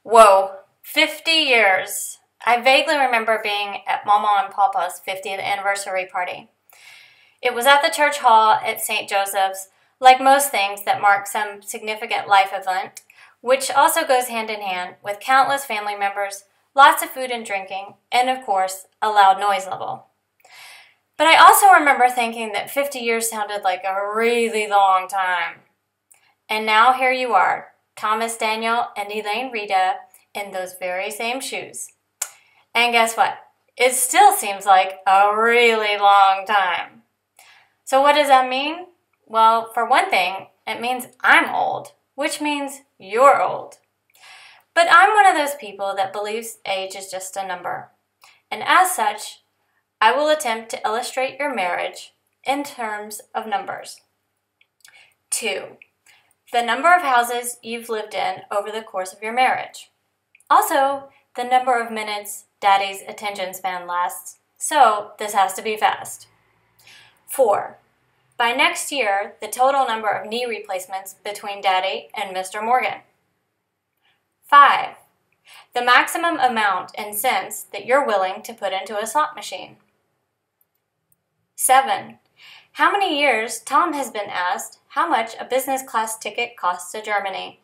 Whoa, 50 years. I vaguely remember being at Mama and Papa's 50th anniversary party. It was at the church hall at St. Joseph's, like most things that mark some significant life event, which also goes hand in hand with countless family members, lots of food and drinking, and of course, a loud noise level. But I also remember thinking that 50 years sounded like a really long time. And now here you are, Thomas Daniel and Elaine Rita in those very same shoes. And guess what? It still seems like a really long time. So what does that mean? Well, for one thing, it means I'm old, which means you're old. But I'm one of those people that believes age is just a number. And as such, I will attempt to illustrate your marriage in terms of numbers. 2. The number of houses you've lived in over the course of your marriage. Also, the number of minutes Daddy's attention span lasts, so this has to be fast. 4. By next year, the total number of knee replacements between Daddy and Mr. Morgan. 5. The maximum amount in cents that you're willing to put into a slot machine. 7. How many years Tom has been asked how much a business class ticket costs to Germany.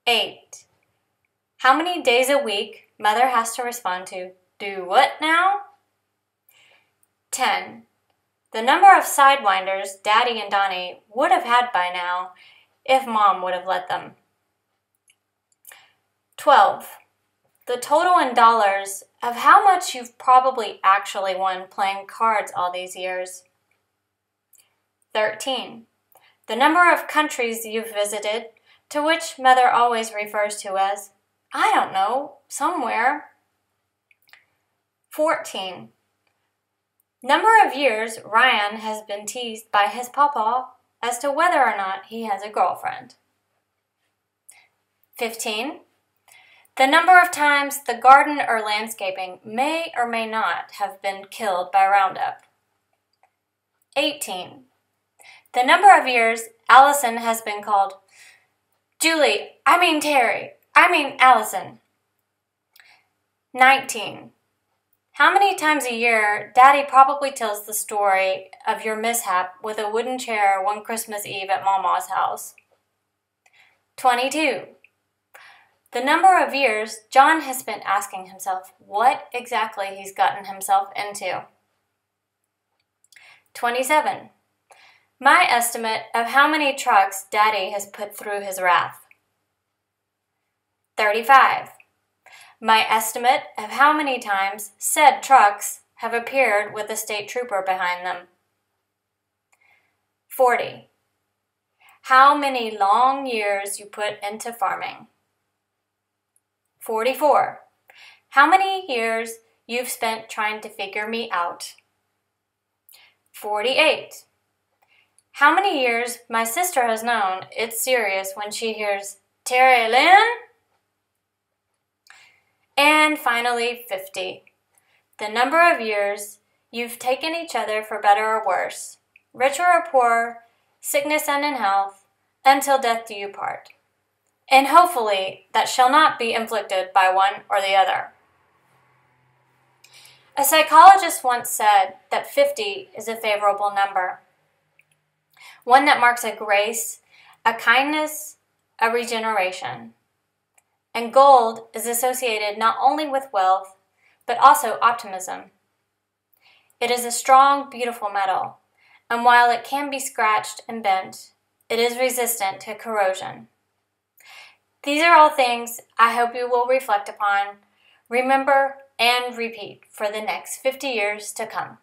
8. How many days a week Mother has to respond to, "Do what now?" 10. The number of sidewinders Daddy and Donnie would have had by now if Mom would have let them. 12. The total in dollars of how much you've probably actually won playing cards all these years. 13. The number of countries you've visited, to which Mother always refers to as, I don't know, somewhere. 14. Number of years Ryan has been teased by his papa as to whether or not he has a girlfriend. 15. The number of times the garden or landscaping may or may not have been killed by Roundup. 18. The number of years Allison has been called Terry, Allison. 19. How many times a year Daddy probably tells the story of your mishap with a wooden chair one Christmas Eve at Mama's house. 22. The number of years John has been asking himself what exactly he's gotten himself into. 27. My estimate of how many trucks Daddy has put through his wrath. 35. My estimate of how many times said trucks have appeared with a state trooper behind them. 40. How many long years you put into farming. 44. How many years you've spent trying to figure me out. 48. How many years my sister has known it's serious when she hears, "Terry Lynn?" And finally, 50. The number of years you've taken each other for better or worse, richer or poorer, sickness and in health, until death do you part. And hopefully that shall not be inflicted by one or the other. A psychologist once said that 50 is a favorable number, one that marks a grace, a kindness, a regeneration. And gold is associated not only with wealth, but also optimism. It is a strong, beautiful metal, and while it can be scratched and bent, it is resistant to corrosion. These are all things I hope you will reflect upon, remember, and repeat for the next 50 years to come.